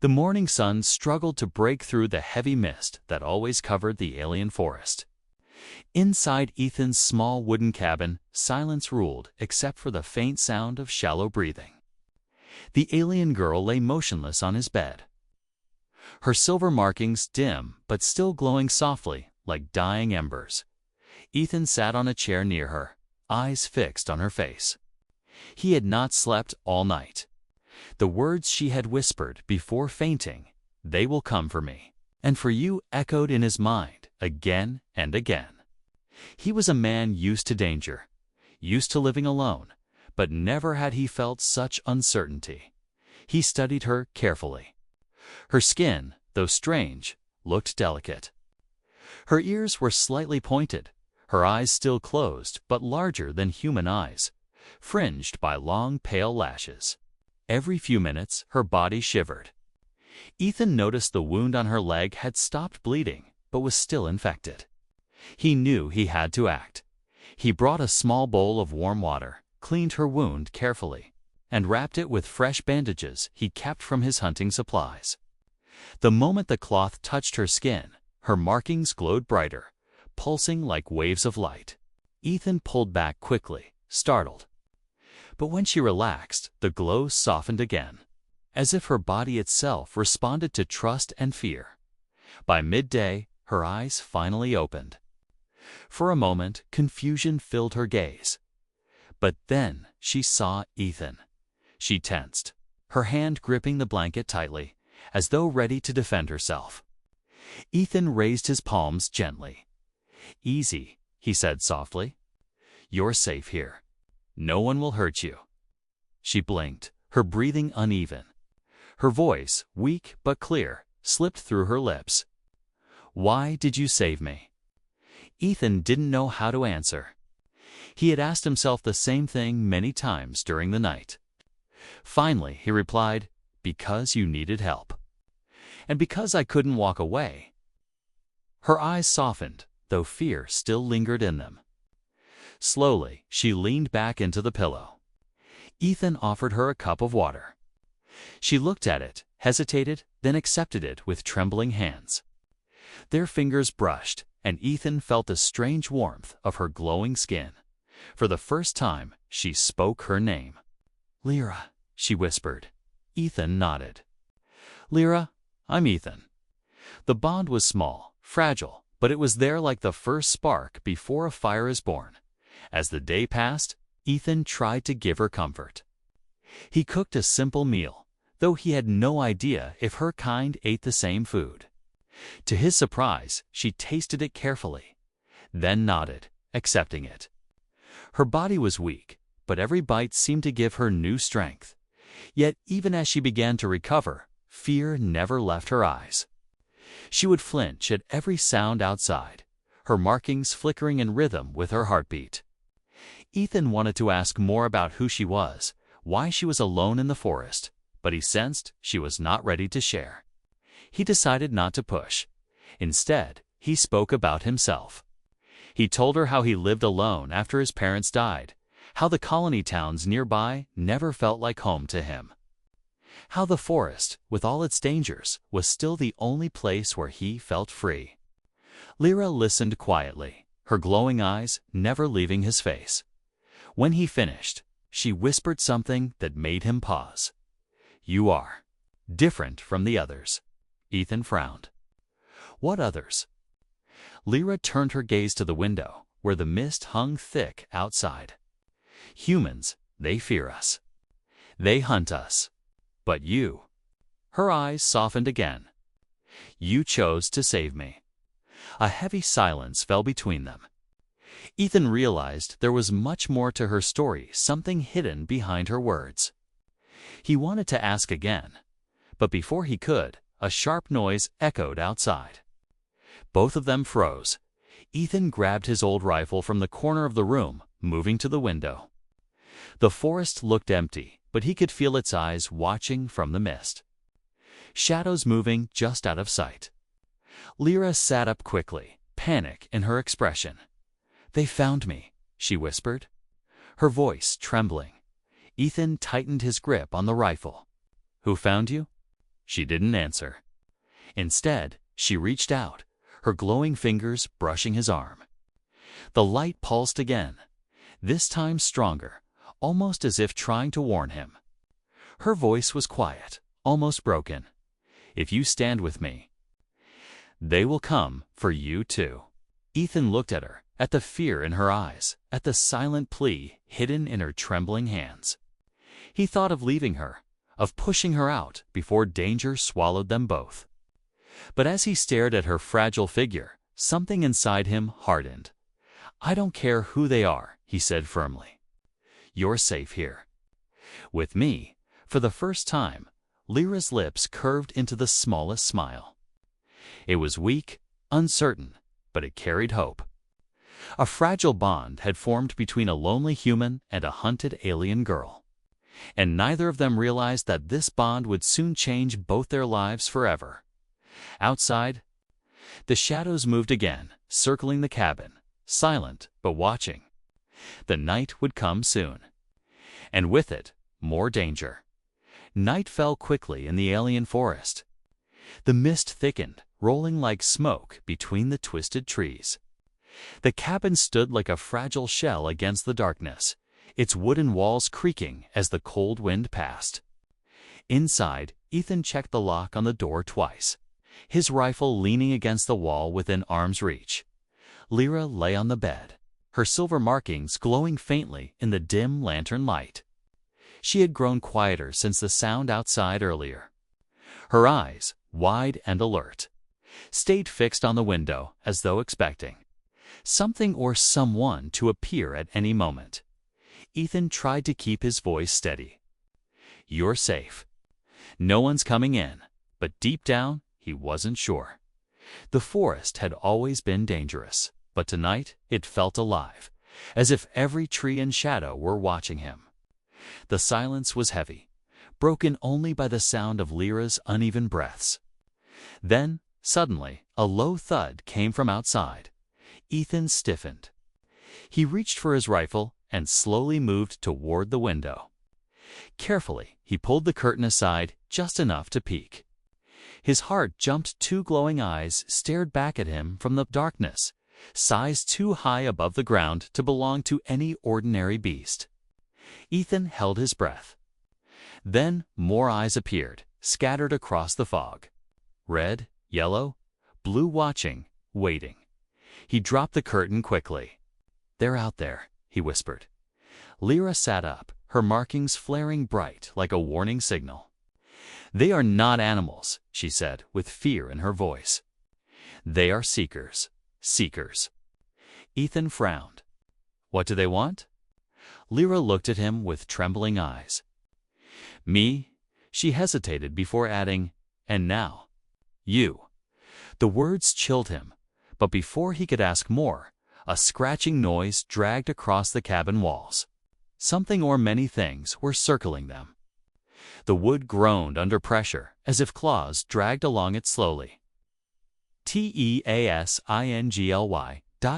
The morning sun struggled to break through the heavy mist that always covered the alien forest. Inside Ethan's small wooden cabin, silence ruled except for the faint sound of shallow breathing. The alien girl lay motionless on his bed, her silver markings dim but still glowing softly like dying embers. Ethan sat on a chair near her, eyes fixed on her face. He had not slept all night. The words she had whispered before fainting, "They will come for me, and for you," echoed in his mind again and again. He was a man used to danger, used to living alone, but never had he felt such uncertainty. He studied her carefully. Her skin, though strange, looked delicate. Her ears were slightly pointed, her eyes still closed but larger than human eyes, fringed by long pale lashes. Every few minutes her body shivered. Ethan noticed the wound on her leg had stopped bleeding but was still infected. He knew he had to act. He brought a small bowl of warm water, cleaned her wound carefully, and wrapped it with fresh bandages he kept from his hunting supplies. The moment the cloth touched her skin, her markings glowed brighter, pulsing like waves of light. Ethan pulled back quickly, startled. But when she relaxed, the glow softened again, as if her body itself responded to trust and fear. By midday, her eyes finally opened. For a moment, confusion filled her gaze. But then she saw Ethan. She tensed, her hand gripping the blanket tightly, as though ready to defend herself. Ethan raised his palms gently. "Easy," he said softly. "You're safe here. No one will hurt you." She blinked, her breathing uneven. Her voice, weak but clear, slipped through her lips. "Why did you save me?" Ethan didn't know how to answer. He had asked himself the same thing many times during the night. Finally, he replied, "Because you needed help. And because I couldn't walk away." Her eyes softened, though fear still lingered in them. Slowly, she leaned back into the pillow. Ethan offered her a cup of water. She looked at it, hesitated, then accepted it with trembling hands. Their fingers brushed, and Ethan felt the strange warmth of her glowing skin. For the first time, she spoke her name. "Lyra," she whispered. Ethan nodded. "Lyra, I'm Ethan." The bond was small, fragile, but it was there like the first spark before a fire is born. As the day passed, Ethan tried to give her comfort. He cooked a simple meal, though he had no idea if her kind ate the same food. To his surprise, she tasted it carefully, then nodded, accepting it. Her body was weak, but every bite seemed to give her new strength. Yet even as she began to recover, fear never left her eyes. She would flinch at every sound outside, her markings flickering in rhythm with her heartbeat. Ethan wanted to ask more about who she was, why she was alone in the forest, but he sensed she was not ready to share. He decided not to push. Instead, he spoke about himself. He told her how he lived alone after his parents died, how the colony towns nearby never felt like home to him, how the forest, with all its dangers, was still the only place where he felt free. Lyra listened quietly, her glowing eyes never leaving his face. When he finished, she whispered something that made him pause. "You are different from the others." Ethan frowned. "What others?" Lyra turned her gaze to the window, where the mist hung thick outside. "Humans, they fear us. They hunt us. But you—" Her eyes softened again. "You chose to save me." A heavy silence fell between them. Ethan realized there was much more to her story, something hidden behind her words. He wanted to ask again, but before he could, a sharp noise echoed outside. Both of them froze. Ethan grabbed his old rifle from the corner of the room, moving to the window. The forest looked empty, but he could feel its eyes watching from the mist. Shadows moving just out of sight. Lyra sat up quickly, panic in her expression. "They found me," she whispered, her voice trembling. Ethan tightened his grip on the rifle. "Who found you?" She didn't answer. Instead, she reached out, her glowing fingers brushing his arm. The light pulsed again, this time stronger, almost as if trying to warn him. Her voice was quiet, almost broken. "If you stand with me, they will come for you too." Ethan looked at her, at the fear in her eyes, at the silent plea hidden in her trembling hands. He thought of leaving her, of pushing her out before danger swallowed them both. But as he stared at her fragile figure, something inside him hardened. "I don't care who they are," he said firmly. "You're safe here. With me." For the first time, Lyra's lips curved into the smallest smile. It was weak, uncertain, but it carried hope. A fragile bond had formed between a lonely human and a hunted alien girl. And neither of them realized that this bond would soon change both their lives forever. Outside, the shadows moved again, circling the cabin, silent but watching. The night would come soon. And with it, more danger. Night fell quickly in the alien forest. The mist thickened, rolling like smoke between the twisted trees. The cabin stood like a fragile shell against the darkness, its wooden walls creaking as the cold wind passed. Inside, Ethan checked the lock on the door twice, his rifle leaning against the wall within arm's reach. Lyra lay on the bed, her silver markings glowing faintly in the dim lantern light. She had grown quieter since the sound outside earlier. Her eyes, wide and alert, stayed fixed on the window as though expecting something or someone to appear at any moment. Ethan tried to keep his voice steady. "You're safe. No one's coming in," but deep down, he wasn't sure. The forest had always been dangerous, but tonight it felt alive, as if every tree and shadow were watching him. The silence was heavy, broken only by the sound of Lyra's uneven breaths. Then, suddenly, a low thud came from outside. Ethan stiffened. He reached for his rifle and slowly moved toward the window. Carefully, he pulled the curtain aside just enough to peek. His heart jumped. Two glowing eyes stared back at him from the darkness, sized too high above the ground to belong to any ordinary beast. Ethan held his breath. Then more eyes appeared, scattered across the fog. Red, yellow, blue, watching, waiting. He dropped the curtain quickly. "They're out there," he whispered. Lyra sat up, her markings flaring bright like a warning signal. "They are not animals," she said with fear in her voice. "They are seekers. Seekers." Ethan frowned. "What do they want?" Lyra looked at him with trembling eyes. "Me?" She hesitated before adding, "And now, you." The words chilled him, but before he could ask more, a scratching noise dragged across the cabin walls. Something or many things were circling them. The wood groaned under pressure, as if claws dragged along it slowly. "Teasingly."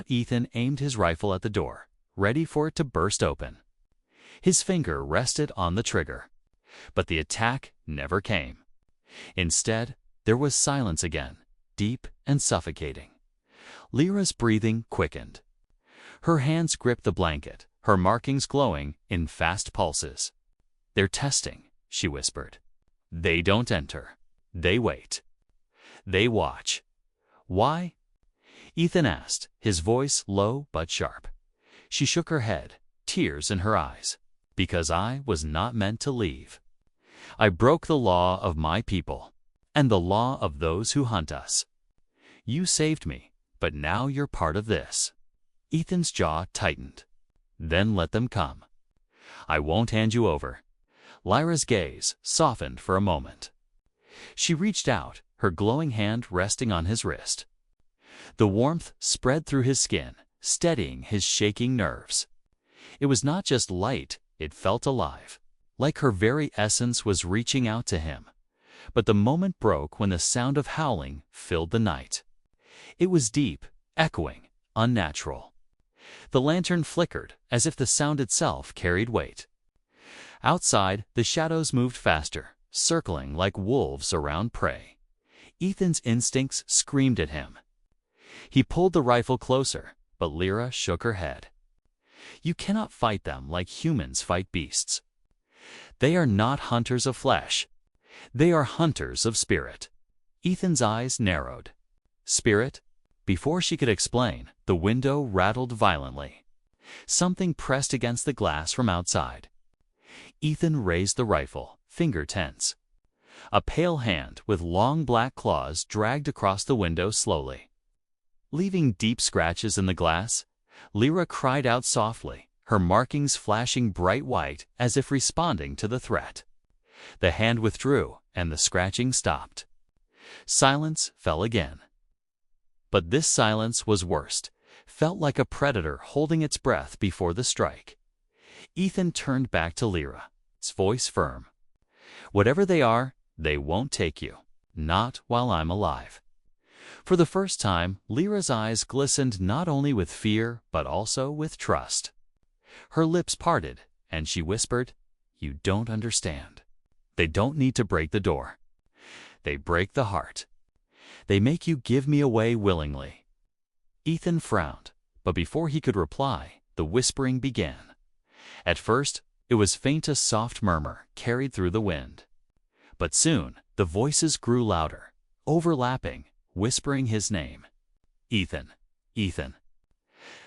Ethan aimed his rifle at the door, ready for it to burst open. His finger rested on the trigger. But the attack never came. Instead, there was silence again, deep and suffocating. Lyra's breathing quickened. Her hands gripped the blanket, her markings glowing in fast pulses. "They're testing," she whispered. "They don't enter. They wait. They watch." "Why?" Ethan asked, his voice low but sharp. She shook her head, tears in her eyes. "Because I was not meant to leave. I broke the law of my people, and the law of those who hunt us. You saved me, but now you're part of this." Ethan's jaw tightened. "Then let them come. I won't hand you over." Lyra's gaze softened for a moment. She reached out, her glowing hand resting on his wrist. The warmth spread through his skin, steadying his shaking nerves. It was not just light, it felt alive, like her very essence was reaching out to him. But the moment broke when the sound of howling filled the night. It was deep, echoing, unnatural. The lantern flickered, as if the sound itself carried weight. Outside, the shadows moved faster, circling like wolves around prey. Ethan's instincts screamed at him. He pulled the rifle closer, but Lyra shook her head. You cannot fight them like humans fight beasts. They are not hunters of flesh. They are hunters of spirit. Ethan's eyes narrowed. Spirit? Before she could explain, the window rattled violently. Something pressed against the glass from outside. Ethan raised the rifle, finger tense. A pale hand with long black claws dragged across the window slowly. Leaving deep scratches in the glass, Lyra cried out softly, her markings flashing bright white as if responding to the threat. The hand withdrew, and the scratching stopped. Silence fell again. But this silence was worst, felt like a predator holding its breath before the strike. Ethan turned back to Lyra, his voice firm. Whatever they are, they won't take you. Not while I'm alive. For the first time, Lyra's eyes glistened not only with fear, but also with trust. Her lips parted, and she whispered, You don't understand. They don't need to break the door. They break the heart. They make you give me away willingly. Ethan frowned, but before he could reply, the whispering began. At first, it was faint, a soft murmur carried through the wind. But soon, the voices grew louder, overlapping, whispering his name. Ethan, Ethan.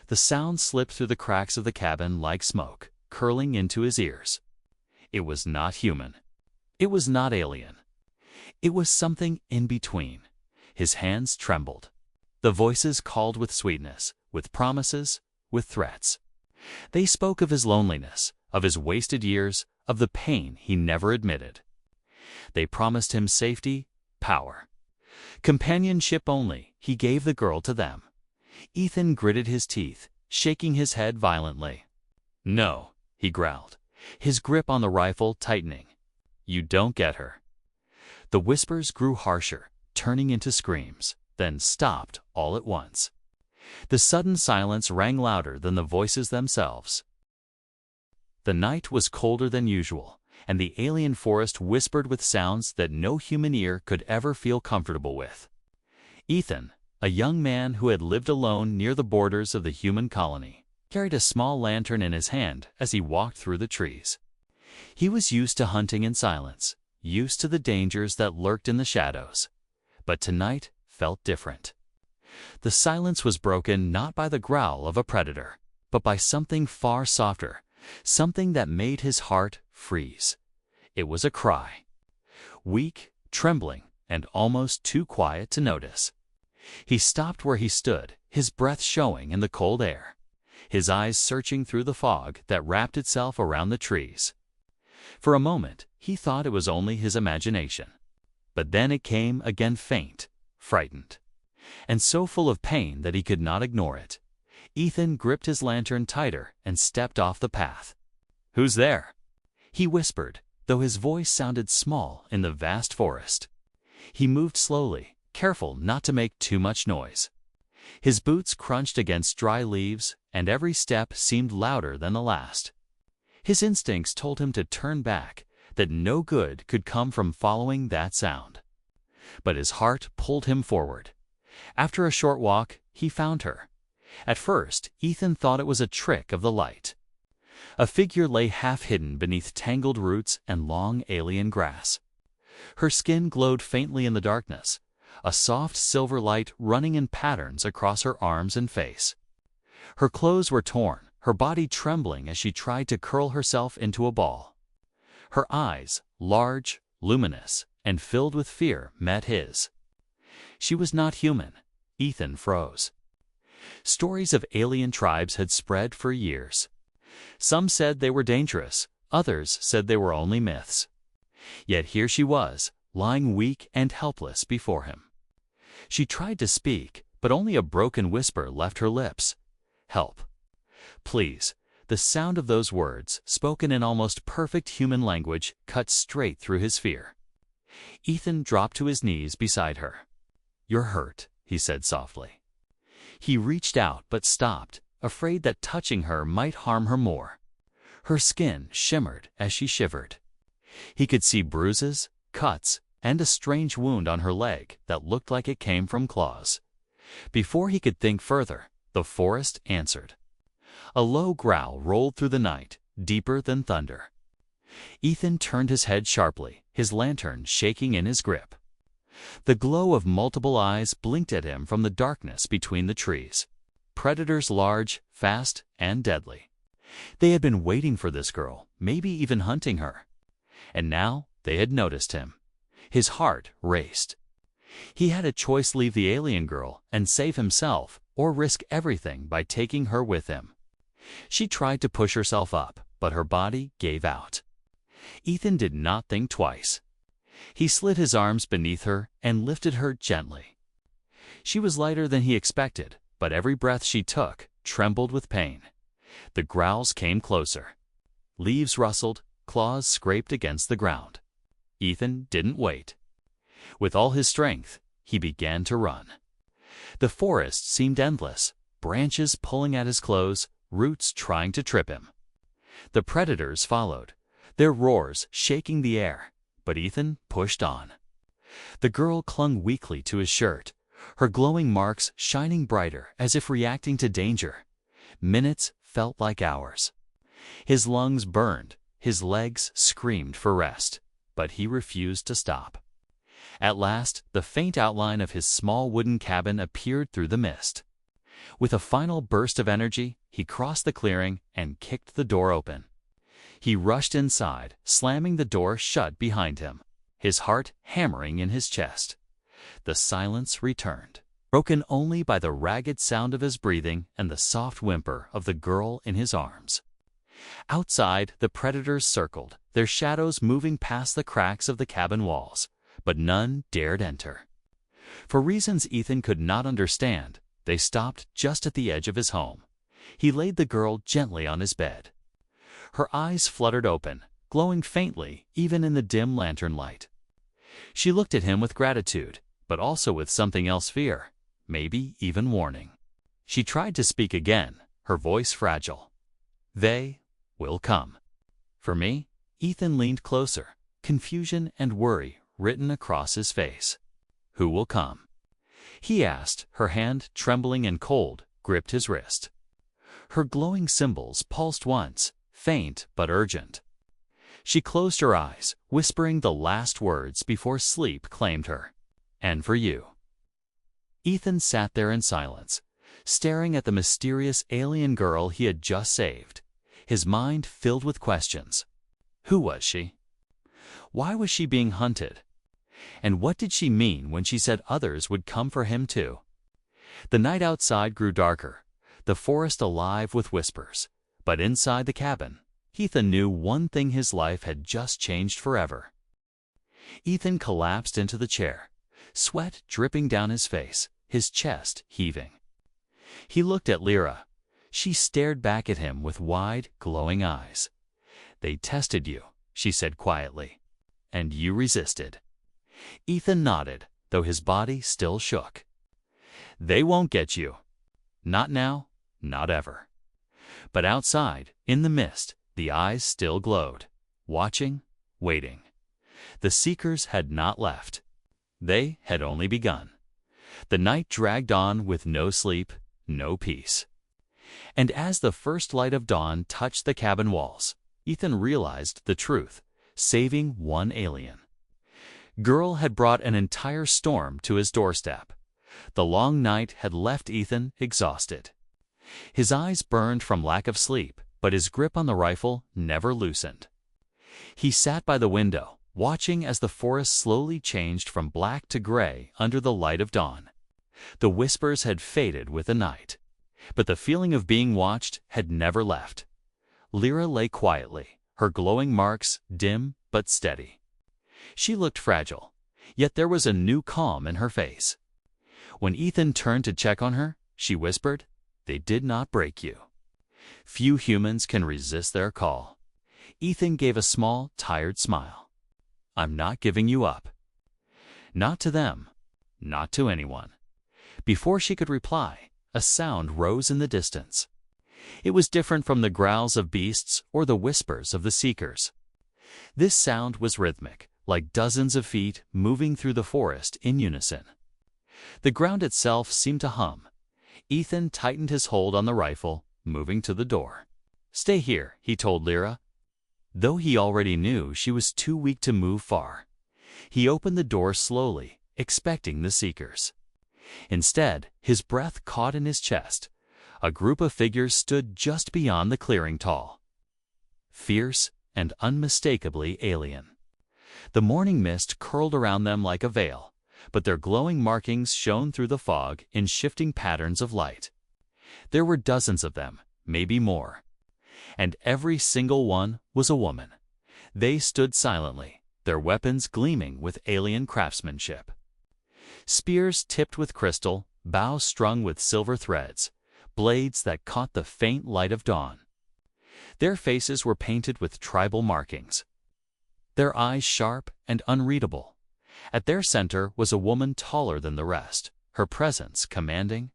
The sound slipped through the cracks of the cabin like smoke, curling into his ears. It was not human. It was not alien. It was something in between. His hands trembled. The voices called with sweetness, with promises, with threats. They spoke of his loneliness, of his wasted years, of the pain he never admitted. They promised him safety, power. Companionship only, he gave the girl to them. Ethan gritted his teeth, shaking his head violently. No, he growled, his grip on the rifle tightening. You don't get her. The whispers grew harsher, turning into screams, then stopped all at once. The sudden silence rang louder than the voices themselves. The night was colder than usual, and the alien forest whispered with sounds that no human ear could ever feel comfortable with. Ethan, a young man who had lived alone near the borders of the human colony, carried a small lantern in his hand as he walked through the trees. He was used to hunting in silence, used to the dangers that lurked in the shadows. But tonight felt different. The silence was broken not by the growl of a predator, but by something far softer, something that made his heart freeze. It was a cry. Weak, trembling, and almost too quiet to notice. He stopped where he stood, his breath showing in the cold air, his eyes searching through the fog that wrapped itself around the trees. For a moment, he thought it was only his imagination. But then it came again, faint, frightened, and so full of pain that he could not ignore it. Ethan gripped his lantern tighter and stepped off the path. Who's there? He whispered, though his voice sounded small in the vast forest. He moved slowly, careful not to make too much noise. His boots crunched against dry leaves, and every step seemed louder than the last. His instincts told him to turn back, that no good could come from following that sound. But his heart pulled him forward. After a short walk, he found her. At first, Ethan thought it was a trick of the light. A figure lay half hidden beneath tangled roots and long alien grass. Her skin glowed faintly in the darkness, a soft silver light running in patterns across her arms and face. Her clothes were torn, her body trembling as she tried to curl herself into a ball. Her eyes, large, luminous, and filled with fear, met his. She was not human. Ethan froze. Stories of alien tribes had spread for years. Some said they were dangerous, others said they were only myths. Yet here she was, lying weak and helpless before him. She tried to speak, but only a broken whisper left her lips. Help. Please. The sound of those words, spoken in almost perfect human language, cut straight through his fear. Ethan dropped to his knees beside her. You're hurt, he said softly. He reached out but stopped, afraid that touching her might harm her more. Her skin shimmered as she shivered. He could see bruises, cuts, and a strange wound on her leg that looked like it came from claws. Before he could think further, the forest answered. A low growl rolled through the night, deeper than thunder. Ethan turned his head sharply, his lantern shaking in his grip. The glow of multiple eyes blinked at him from the darkness between the trees. Predators large, fast, and deadly. They had been waiting for this girl, maybe even hunting her. And now they had noticed him. His heart raced. He had a choice: leave the alien girl and save himself, or risk everything by taking her with him. She tried to push herself up, but her body gave out. Ethan did not think twice. He slid his arms beneath her and lifted her gently. She was lighter than he expected, but every breath she took trembled with pain. The growls came closer. Leaves rustled, claws scraped against the ground. Ethan didn't wait. With all his strength, he began to run. The forest seemed endless, branches pulling at his clothes, roots trying to trip him. The predators followed, their roars shaking the air, but Ethan pushed on. The girl clung weakly to his shirt, her glowing marks shining brighter as if reacting to danger. Minutes felt like hours. His lungs burned, his legs screamed for rest, but he refused to stop. At last, the faint outline of his small wooden cabin appeared through the mist. With a final burst of energy, he crossed the clearing and kicked the door open. He rushed inside, slamming the door shut behind him, his heart hammering in his chest. The silence returned, broken only by the ragged sound of his breathing and the soft whimper of the girl in his arms. Outside, the predators circled, their shadows moving past the cracks of the cabin walls, but none dared enter. For reasons Ethan could not understand, they stopped just at the edge of his home. He laid the girl gently on his bed. Her eyes fluttered open, glowing faintly even in the dim lantern light. She looked at him with gratitude, but also with something else: fear, maybe even warning. She tried to speak again, her voice fragile. "They will come." For me? Ethan leaned closer, confusion and worry written across his face. "Who will come?" he asked, her hand, trembling and cold, gripped his wrist. Her glowing symbols pulsed once, faint but urgent. She closed her eyes, whispering the last words before sleep claimed her. "And for you." Ethan sat there in silence, staring at the mysterious alien girl he had just saved, his mind filled with questions. Who was she? Why was she being hunted? And what did she mean when she said others would come for him too? The night outside grew darker, the forest alive with whispers, but inside the cabin, Ethan knew one thing: his life had just changed forever. Ethan collapsed into the chair, sweat dripping down his face, his chest heaving. He looked at Lyra. She stared back at him with wide, glowing eyes. "They tested you," she said quietly, "and you resisted." Ethan nodded, though his body still shook. "They won't get you. Not now, not ever." But outside, in the mist, the eyes still glowed, watching, waiting. The seekers had not left. They had only begun. The night dragged on with no sleep, no peace. And as the first light of dawn touched the cabin walls, Ethan realized the truth: saving one alien girl had brought an entire storm to his doorstep. The long night had left Ethan exhausted. His eyes burned from lack of sleep, but his grip on the rifle never loosened. He sat by the window, watching as the forest slowly changed from black to gray under the light of dawn. The whispers had faded with the night, but the feeling of being watched had never left. Lyra lay quietly, her glowing marks dim but steady. She looked fragile, yet there was a new calm in her face. When Ethan turned to check on her, she whispered, "They did not break you." Few humans can resist their call. Ethan gave a small, tired smile. "I'm not giving you up." Not to them, not to anyone. Before she could reply, a sound rose in the distance. It was different from the growls of beasts or the whispers of the seekers. This sound was rhythmic, like dozens of feet moving through the forest in unison. The ground itself seemed to hum. Ethan tightened his hold on the rifle, moving to the door. "Stay here," he told Lyra. Though he already knew she was too weak to move far, he opened the door slowly, expecting the seekers. Instead, his breath caught in his chest. A group of figures stood just beyond the clearing, tall, fierce, and unmistakably alien. The morning mist curled around them like a veil, but their glowing markings shone through the fog in shifting patterns of light. There were dozens of them, maybe more, and every single one was a woman. They stood silently, their weapons gleaming with alien craftsmanship. Spears tipped with crystal, bows strung with silver threads, blades that caught the faint light of dawn. Their faces were painted with tribal markings, their eyes sharp and unreadable. At their center was a woman taller than the rest, her presence commanding.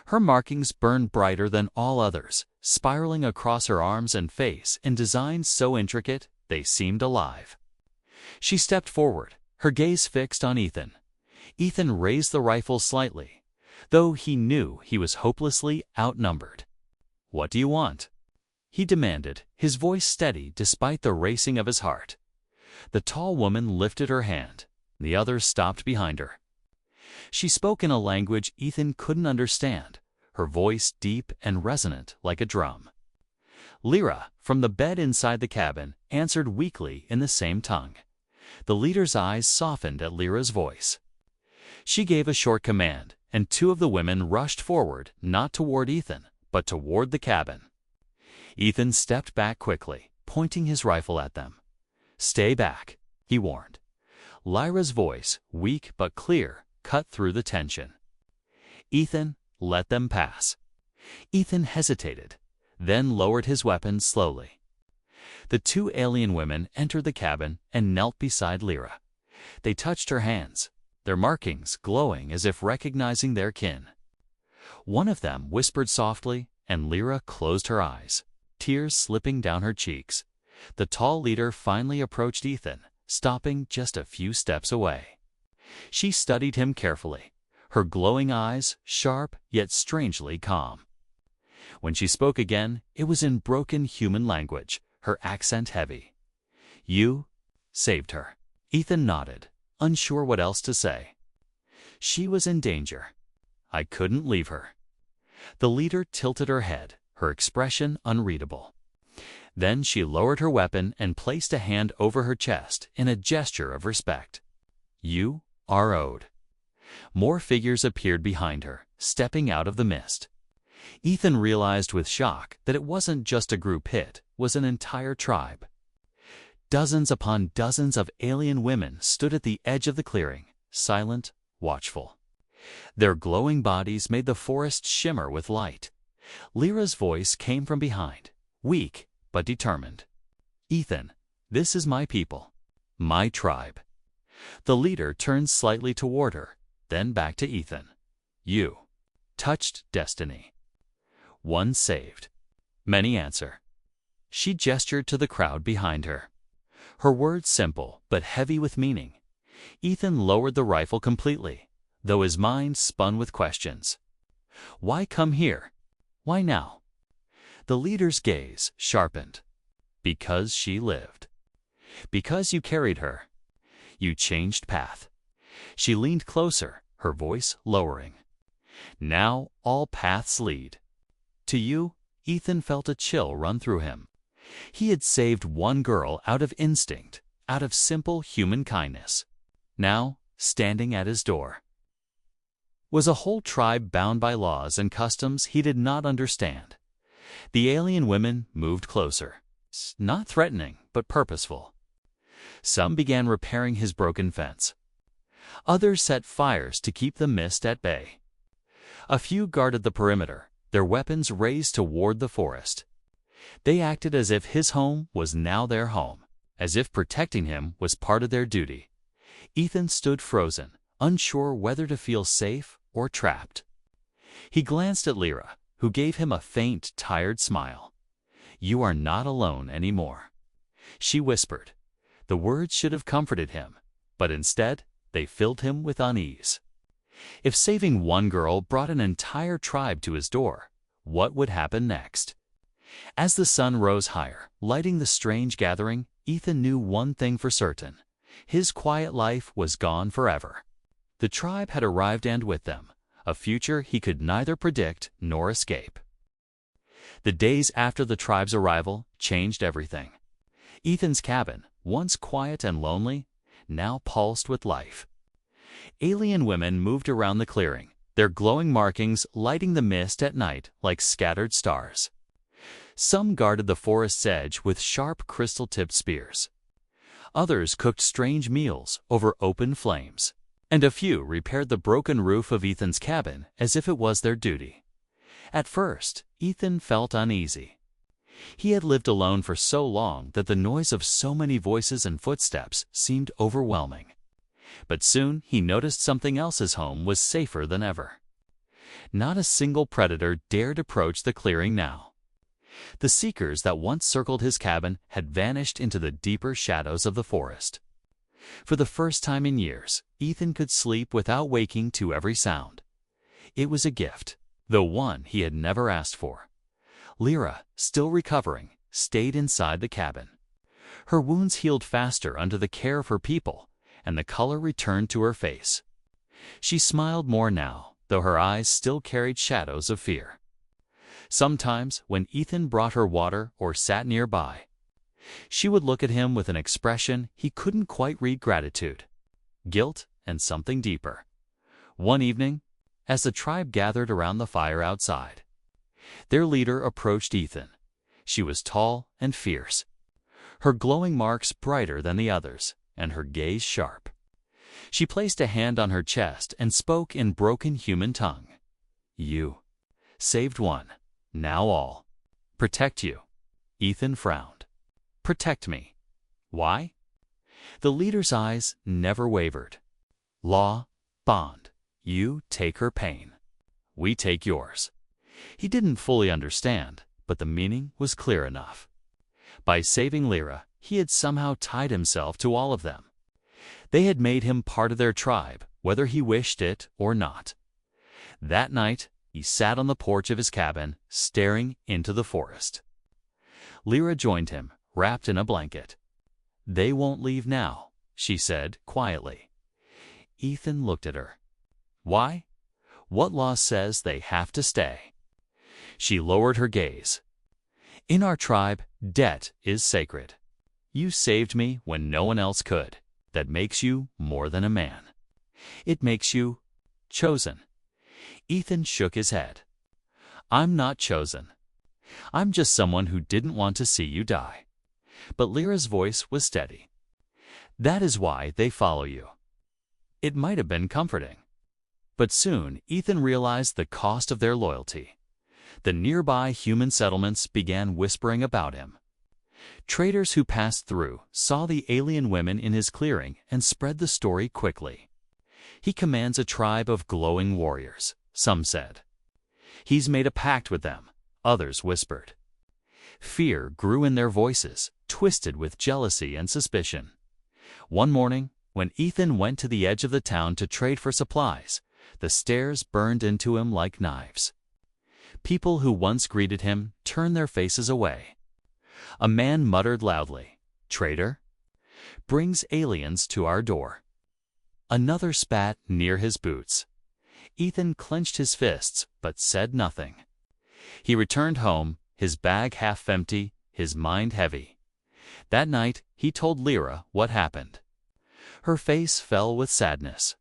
Her markings burned brighter than all others, spiraling across her arms and face in designs so intricate they seemed alive. She stepped forward, her gaze fixed on Ethan. Ethan raised the rifle slightly, though he knew he was hopelessly outnumbered. "What do you want?" he demanded, his voice steady despite the racing of his heart. The tall woman lifted her hand. The others stopped behind her. She spoke in a language Ethan couldn't understand, her voice deep and resonant like a drum. Lyra, from the bed inside the cabin, answered weakly in the same tongue. The leader's eyes softened at Lyra's voice. She gave a short command, and two of the women rushed forward, not toward Ethan, but toward the cabin. Ethan stepped back quickly, pointing his rifle at them. "Stay back," he warned. Lyra's voice, weak but clear, cut through the tension. "Ethan, let them pass." Ethan hesitated, then lowered his weapon slowly. The two alien women entered the cabin and knelt beside Lyra. They touched her hands, their markings glowing as if recognizing their kin. One of them whispered softly, and Lyra closed her eyes, tears slipping down her cheeks. The tall leader finally approached Ethan, stopping just a few steps away. She studied him carefully, her glowing eyes sharp yet strangely calm. When she spoke again, it was in broken human language, her accent heavy. "You saved her." Ethan nodded, unsure what else to say. "She was in danger. I couldn't leave her." The leader tilted her head, her expression unreadable. Then she lowered her weapon and placed a hand over her chest in a gesture of respect. "You are owed." More figures appeared behind her, stepping out of the mist. Ethan realized with shock that it wasn't just a group hit, was an entire tribe. Dozens upon dozens of alien women stood at the edge of the clearing, silent, watchful. Their glowing bodies made the forest shimmer with light. Lyra's voice came from behind, weak but determined. "Ethan, this is my people, my tribe." The leader turned slightly toward her, then back to Ethan. "You touched destiny. One saved. Many answer." She gestured to the crowd behind her. Her words simple but heavy with meaning. Ethan lowered the rifle completely, though his mind spun with questions. Why come here? Why now? The leader's gaze sharpened. "Because she lived. Because you carried her. You changed path." She leaned closer, her voice lowering. "Now all paths lead to you." Ethan felt a chill run through him. He had saved one girl out of instinct, out of simple human kindness. Now, standing at his door, was a whole tribe bound by laws and customs he did not understand. The alien women moved closer, not threatening, but purposeful. Some began repairing his broken fence. Others set fires to keep the mist at bay. A few guarded the perimeter, their weapons raised toward the forest. They acted as if his home was now their home, as if protecting him was part of their duty. Ethan stood frozen, unsure whether to feel safe or trapped. He glanced at Lyra, who gave him a faint, tired smile. "You are not alone anymore," she whispered, The words should have comforted him, but instead they filled him with unease. If saving one girl brought an entire tribe to his door, what would happen next? As the sun rose higher, lighting the strange gathering, Ethan knew one thing for certain. His quiet life was gone forever. The tribe had arrived, and with them, a future he could neither predict nor escape. The days after the tribe's arrival changed everything. Ethan's cabin, once quiet and lonely, now pulsed with life. Alien women moved around the clearing, their glowing markings lighting the mist at night like scattered stars. Some guarded the forest's edge with sharp crystal-tipped spears. Others cooked strange meals over open flames, and a few repaired the broken roof of Ethan's cabin as if it was their duty. At first, Ethan felt uneasy. He had lived alone for so long that the noise of so many voices and footsteps seemed overwhelming. But soon he noticed something else: his home was safer than ever. Not a single predator dared approach the clearing now. The seekers that once circled his cabin had vanished into the deeper shadows of the forest. For the first time in years, Ethan could sleep without waking to every sound. It was a gift, though one he had never asked for. Lyra, still recovering, stayed inside the cabin. Her wounds healed faster under the care of her people, and the color returned to her face. She smiled more now, though her eyes still carried shadows of fear. Sometimes, when Ethan brought her water or sat nearby, she would look at him with an expression he couldn't quite read: gratitude, guilt, and something deeper. One evening, as the tribe gathered around the fire outside, their leader approached Ethan. She was tall and fierce, her glowing marks brighter than the others, and her gaze sharp. She placed a hand on her chest and spoke in broken human tongue. "You saved one. Now all. Protect you." Ethan frowned. "Protect me. Why?" The leader's eyes never wavered. "Law, bond. You take her pain. We take yours." He didn't fully understand, but the meaning was clear enough. By saving Lyra, he had somehow tied himself to all of them. They had made him part of their tribe, whether he wished it or not. That night, he sat on the porch of his cabin, staring into the forest. Lyra joined him, wrapped in a blanket. "They won't leave now," she said quietly. Ethan looked at her. "Why? What law says they have to stay?" She lowered her gaze. "In our tribe, debt is sacred. You saved me when no one else could. That makes you more than a man. It makes you chosen." Ethan shook his head. "I'm not chosen. I'm just someone who didn't want to see you die." But Lyra's voice was steady. "That is why they follow you." It might have been comforting. But soon Ethan realized the cost of their loyalty. The nearby human settlements began whispering about him. Traders who passed through saw the alien women in his clearing and spread the story quickly. "He commands a tribe of glowing warriors," some said. "He's made a pact with them," others whispered. Fear grew in their voices, twisted with jealousy and suspicion. One morning, when Ethan went to the edge of the town to trade for supplies, the stares burned into him like knives. People who once greeted him turned their faces away. A man muttered loudly, "Trader? Brings aliens to our door." Another spat near his boots. Ethan clenched his fists, but said nothing. He returned home, his bag half empty, his mind heavy. That night, he told Lyra what happened. Her face fell with sadness.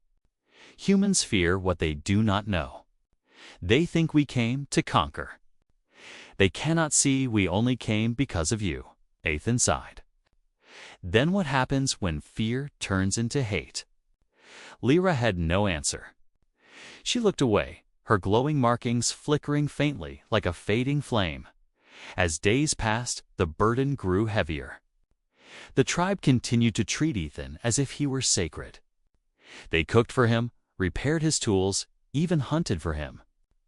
"Humans fear what they do not know. They think we came to conquer. They cannot see we only came because of you," Ethan sighed. Then what happens when fear turns into hate? Lyra had no answer. She looked away, her glowing markings flickering faintly like a fading flame. As days passed, the burden grew heavier. The tribe continued to treat Ethan as if he were sacred. They cooked for him, repaired his tools, even hunted for him.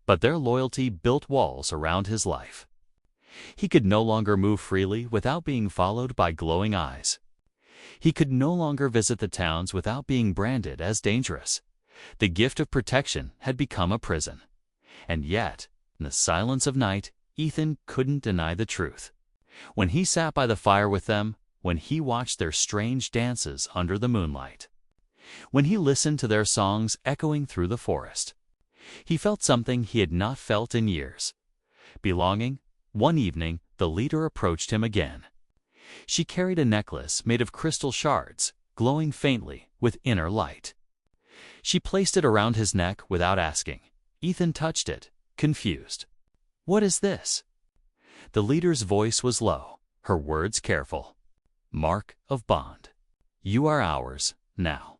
But their loyalty built walls around his life. He could no longer move freely without being followed by glowing eyes. He could no longer visit the towns without being branded as dangerous. The gift of protection had become a prison. And yet, in the silence of night, Ethan couldn't deny the truth. When he sat by the fire with them, when he watched their strange dances under the moonlight, when he listened to their songs echoing through the forest, he felt something he had not felt in years. Belonging. One evening, the leader approached him again. She carried a necklace made of crystal shards, glowing faintly with inner light. She placed it around his neck without asking. Ethan touched it, confused. "What is this?" The leader's voice was low, her words careful. "Mark of bond. You are ours now.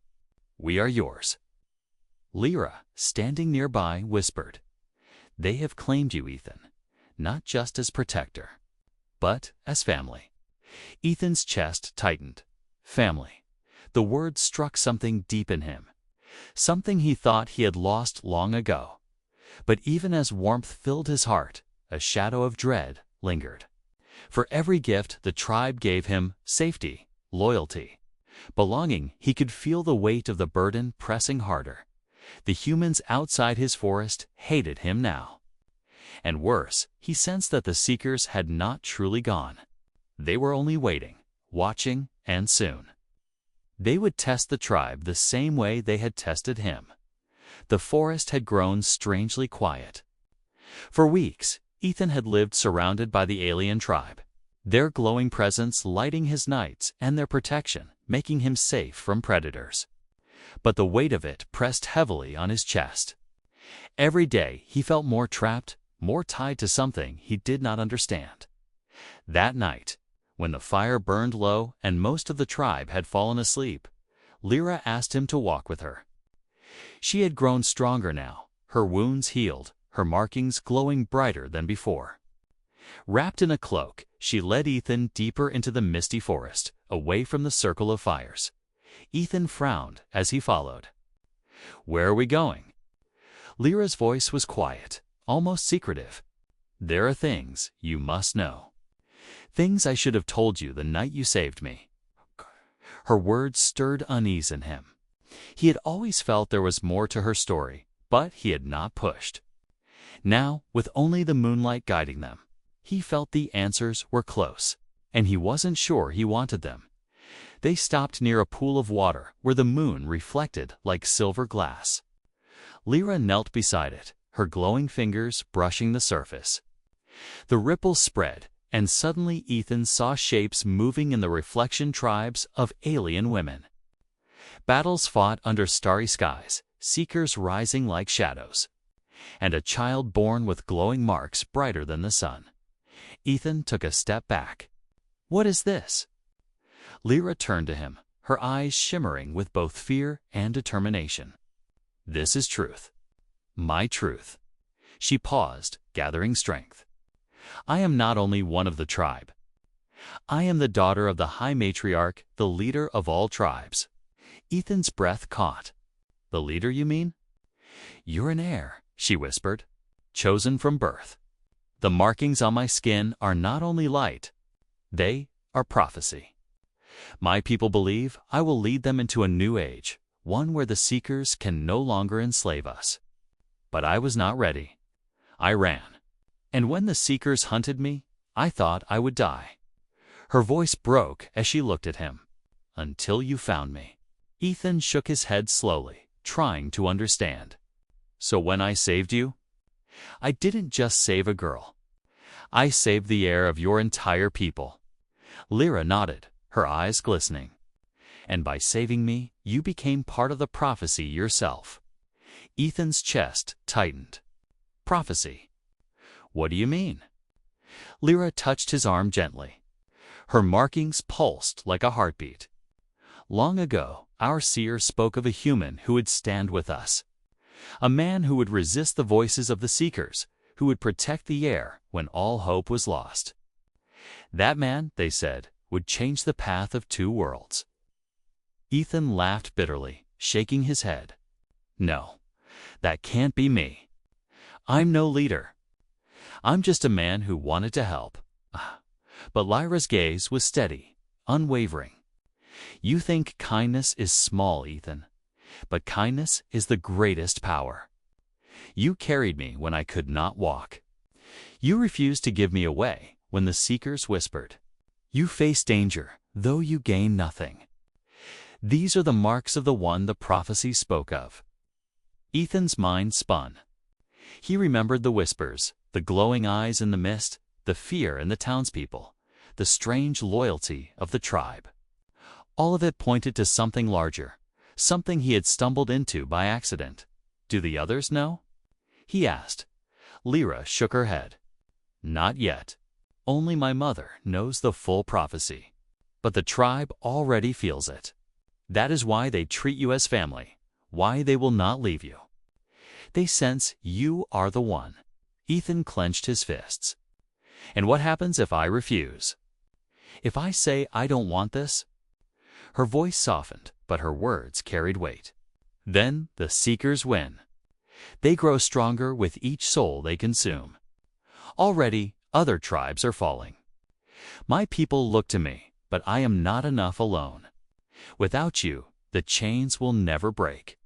We are yours." Lyra, standing nearby, whispered, "They have claimed you, Ethan, not just as protector, but as family." Ethan's chest tightened. Family. The word struck something deep in him, something he thought he had lost long ago. But even as warmth filled his heart, a shadow of dread lingered. For every gift the tribe gave him, safety, loyalty, belonging, he could feel the weight of the burden pressing harder. The humans outside his forest hated him now. And worse, he sensed that the Seekers had not truly gone. They were only waiting, watching, and soon they would test the tribe the same way they had tested him. The forest had grown strangely quiet. For weeks, Ethan had lived surrounded by the alien tribe, their glowing presence lighting his nights and their protection making him safe from predators. But the weight of it pressed heavily on his chest. Every day he felt more trapped, more tied to something he did not understand. That night, when the fire burned low and most of the tribe had fallen asleep, Lyra asked him to walk with her. She had grown stronger now, her wounds healed, her markings glowing brighter than before. Wrapped in a cloak, she led Ethan deeper into the misty forest, away from the circle of fires. Ethan frowned as he followed. "Where are we going?" Lyra's voice was quiet, almost secretive. "There are things you must know. Things I should have told you the night you saved me." Her words stirred unease in him. He had always felt there was more to her story, but he had not pushed. Now, with only the moonlight guiding them, he felt the answers were close, and he wasn't sure he wanted them. They stopped near a pool of water where the moon reflected like silver glass. Lyra knelt beside it, her glowing fingers brushing the surface. The ripples spread, and suddenly Ethan saw shapes moving in the reflection tribes of alien women. Battles fought under starry skies, Seekers rising like shadows, and a child born with glowing marks brighter than the sun. Ethan took a step back. "What is this?" Lyra turned to him, her eyes shimmering with both fear and determination. "This is truth. My truth." She paused, gathering strength. "I am not only one of the tribe. I am the daughter of the High Matriarch, the leader of all tribes." Ethan's breath caught. "The leader, you mean?" "You're an heir," she whispered, "chosen from birth. The markings on my skin are not only light, they are prophecy. My people believe I will lead them into a new age, one where the Seekers can no longer enslave us. But I was not ready. I ran. And when the Seekers hunted me, I thought I would die." Her voice broke as she looked at him. "Until you found me." Ethan shook his head slowly, trying to understand. "So when I saved you, I didn't just save a girl. I saved the heir of your entire people." Lyra nodded, her eyes glistening. "And by saving me, you became part of the prophecy yourself." Ethan's chest tightened. "Prophecy? What do you mean?" Lyra touched his arm gently. Her markings pulsed like a heartbeat. "Long ago, our seer spoke of a human who would stand with us. A man who would resist the voices of the Seekers, who would protect the heir when all hope was lost. That man, they said, would change the path of two worlds." Ethan laughed bitterly, shaking his head. "No, that can't be me. I'm no leader. I'm just a man who wanted to help." But Lyra's gaze was steady, unwavering. You think kindness is small, Ethan, but kindness is the greatest power. You carried me when I could not walk. You refused to give me away when the seekers whispered. You faced danger, though you gained nothing. These are the marks of the one the prophecy spoke of. Ethan's mind spun. He remembered the whispers, the glowing eyes in the mist, the fear in the townspeople, the strange loyalty of the tribe. All of it pointed to something larger, something he had stumbled into by accident. Do the others know? He asked. Lyra shook her head. Not yet. Only my mother knows the full prophecy. But the tribe already feels it. That is why they treat you as family, why they will not leave you. They sense you are the one. Ethan clenched his fists. And what happens if I refuse? If I say I don't want this? Her voice softened, but her words carried weight. Then the seekers win. They grow stronger with each soul they consume. Already, other tribes are falling. My people look to me, but I am not enough alone. Without you, the chains will never break.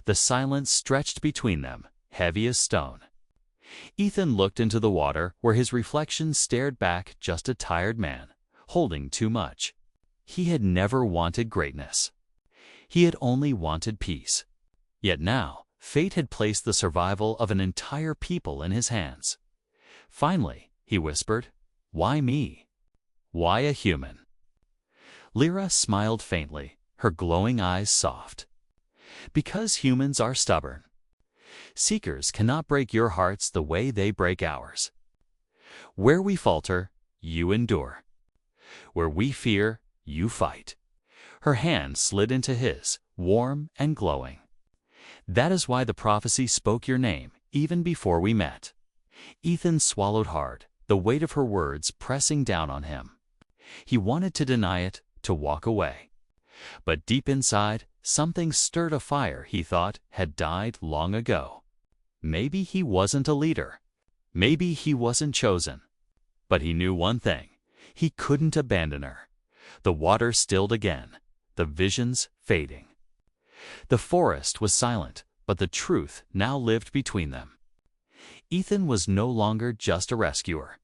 The silence stretched between them, heavy as stone. Ethan looked into the water where his reflection stared back, just a tired man, holding too much. He had never wanted greatness. He had only wanted peace. Yet now, fate had placed the survival of an entire people in his hands. Finally, he whispered, "Why me? Why a human?" Lyra smiled faintly, her glowing eyes soft. Because humans are stubborn. Seekers cannot break your hearts the way they break ours. Where we falter, you endure. Where we fear, you fight. Her hand slid into his, warm and glowing. That is why the prophecy spoke your name, even before we met. Ethan swallowed hard, the weight of her words pressing down on him. He wanted to deny it, to walk away. But deep inside, something stirred a fire he thought had died long ago. Maybe he wasn't a leader. Maybe he wasn't chosen. But he knew one thing. He couldn't abandon her. The water stilled again, the visions fading. The forest was silent, but the truth now lived between them. Ethan was no longer just a rescuer.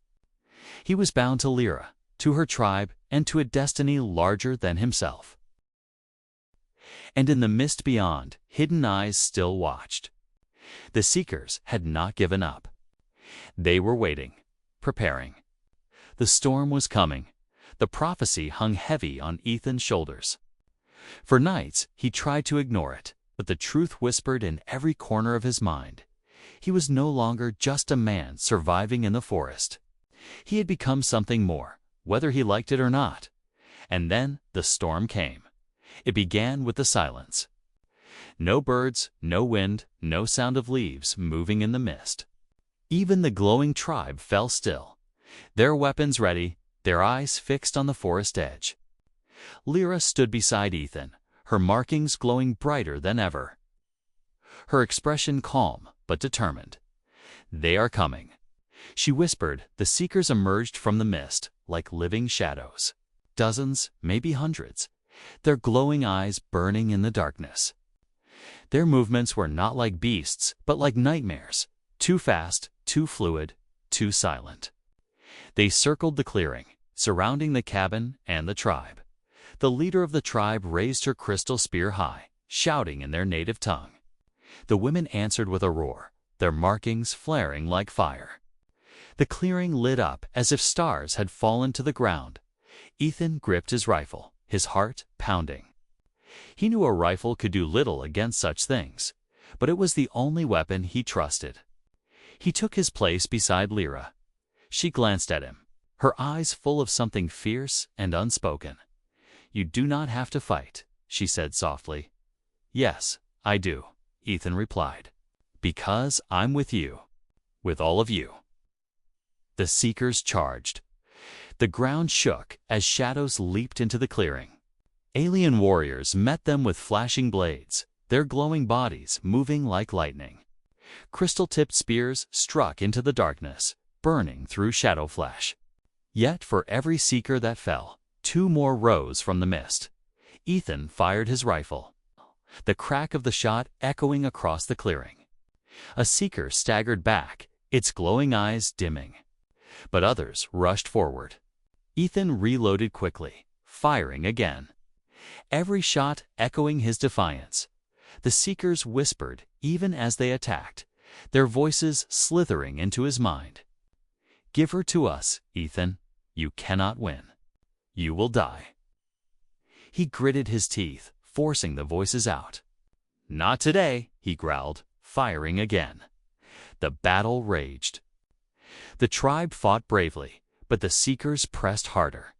He was bound to Lyra, to her tribe, and to a destiny larger than himself. And in the mist beyond, hidden eyes still watched. The seekers had not given up. They were waiting, preparing. The storm was coming. The prophecy hung heavy on Ethan's shoulders. For nights, he tried to ignore it, but the truth whispered in every corner of his mind. He was no longer just a man surviving in the forest. He had become something more, whether he liked it or not. And then the storm came. It began with the silence. No birds, no wind, no sound of leaves moving in the mist. Even the glowing tribe fell still, their weapons ready, their eyes fixed on the forest edge. Lyra stood beside Ethan, her markings glowing brighter than ever. Her expression calm but determined. They are coming. She whispered. The seekers emerged from the mist like living shadows. Dozens, maybe hundreds, their glowing eyes burning in the darkness. Their movements were not like beasts, but like nightmares, too fast, too fluid, too silent. They circled the clearing, surrounding the cabin and the tribe. The leader of the tribe raised her crystal spear high, shouting in their native tongue. The women answered with a roar, their markings flaring like fire. The clearing lit up as if stars had fallen to the ground. Ethan gripped his rifle, his heart pounding. He knew a rifle could do little against such things, but it was the only weapon he trusted. He took his place beside Lyra. She glanced at him, her eyes full of something fierce and unspoken. "You do not have to fight," she said softly. "Yes, I do," Ethan replied. "Because I'm with you. With all of you." The seekers charged. The ground shook as shadows leaped into the clearing. Alien warriors met them with flashing blades, their glowing bodies moving like lightning. Crystal-tipped spears struck into the darkness, burning through shadow flash. Yet for every seeker that fell, two more rose from the mist. Ethan fired his rifle, the crack of the shot echoing across the clearing. A seeker staggered back, its glowing eyes dimming. But others rushed forward. Ethan reloaded quickly, firing again. Every shot echoing his defiance. The seekers whispered even as they attacked, their voices slithering into his mind. "Give her to us, Ethan. You cannot win. You will die." He gritted his teeth, forcing the voices out. "Not today," he growled, firing again. The battle raged. The tribe fought bravely, but the seekers pressed harder,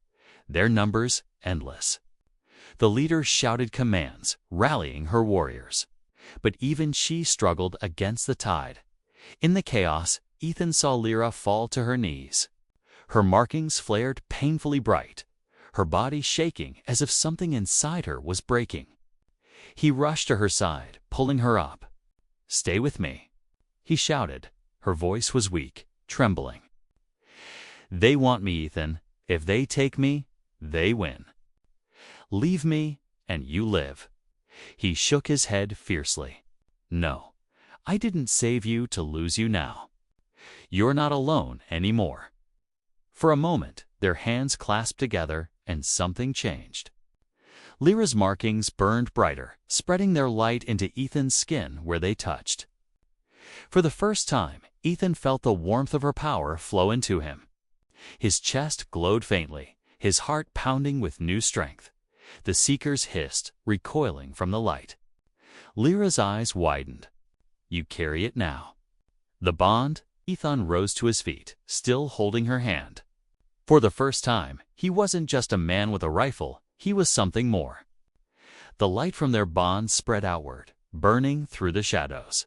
their numbers endless. The leader shouted commands, rallying her warriors. But even she struggled against the tide. In the chaos, Ethan saw Lyra fall to her knees. Her markings flared painfully bright, her body shaking as if something inside her was breaking. He rushed to her side, pulling her up. "Stay with me," he shouted. Her voice was weak, trembling. "They want me, Ethan. If they take me, they win. Leave me, and you live." He shook his head fiercely. "No, I didn't save you to lose you now. You're not alone anymore." For a moment, their hands clasped together, and something changed. Lyra's markings burned brighter, spreading their light into Ethan's skin where they touched. For the first time, Ethan felt the warmth of her power flow into him. His chest glowed faintly, his heart pounding with new strength. The seekers hissed, recoiling from the light. Lyra's eyes widened. "You carry it now." The bond? Ethan rose to his feet, still holding her hand. For the first time, he wasn't just a man with a rifle, he was something more. The light from their bond spread outward, burning through the shadows.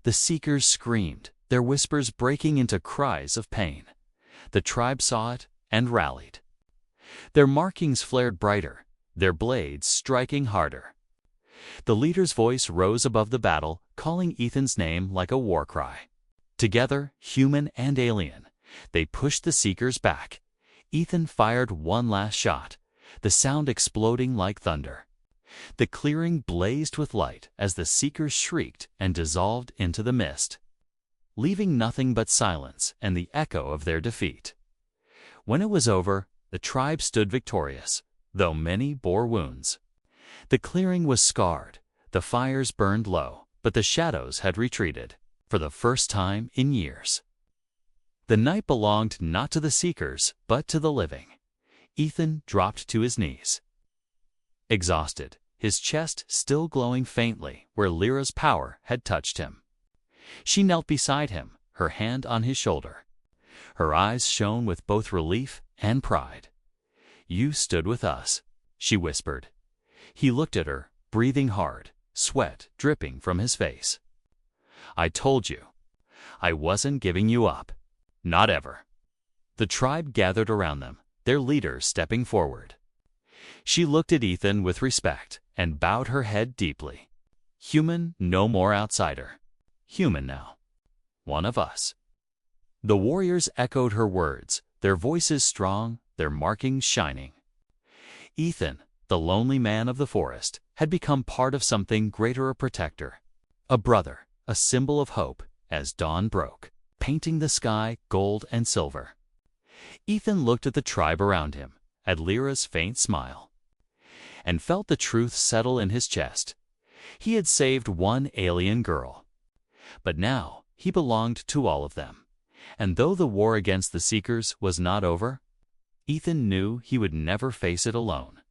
The seekers screamed, their whispers breaking into cries of pain. The tribe saw it and rallied. Their markings flared brighter, their blades striking harder. The leader's voice rose above the battle, calling Ethan's name like a war cry. Together, human and alien, they pushed the seekers back. Ethan fired one last shot, the sound exploding like thunder. The clearing blazed with light as the seekers shrieked and dissolved into the mist, leaving nothing but silence and the echo of their defeat. When it was over, the tribe stood victorious, though many bore wounds. The clearing was scarred, the fires burned low, but the shadows had retreated, for the first time in years. The night belonged not to the seekers, but to the living. Ethan dropped to his knees. Exhausted, his chest still glowing faintly where Lyra's power had touched him. She knelt beside him, her hand on his shoulder. Her eyes shone with both relief and pride. "You stood with us," she whispered. He looked at her, breathing hard, sweat dripping from his face. "I told you. I wasn't giving you up. Not ever." The tribe gathered around them, their leader stepping forward. She looked at Ethan with respect and bowed her head deeply. Human, no more outsider. Human now. One of us. The warriors echoed her words, their voices strong, their markings shining. Ethan, the lonely man of the forest, had become part of something greater, a protector, a brother, a symbol of hope as dawn broke, painting the sky gold and silver. Ethan looked at the tribe around him, at Lyra's faint smile, and felt the truth settle in his chest. He had saved one alien girl, but now he belonged to all of them. And though the war against the Seekers was not over, Ethan knew he would never face it alone.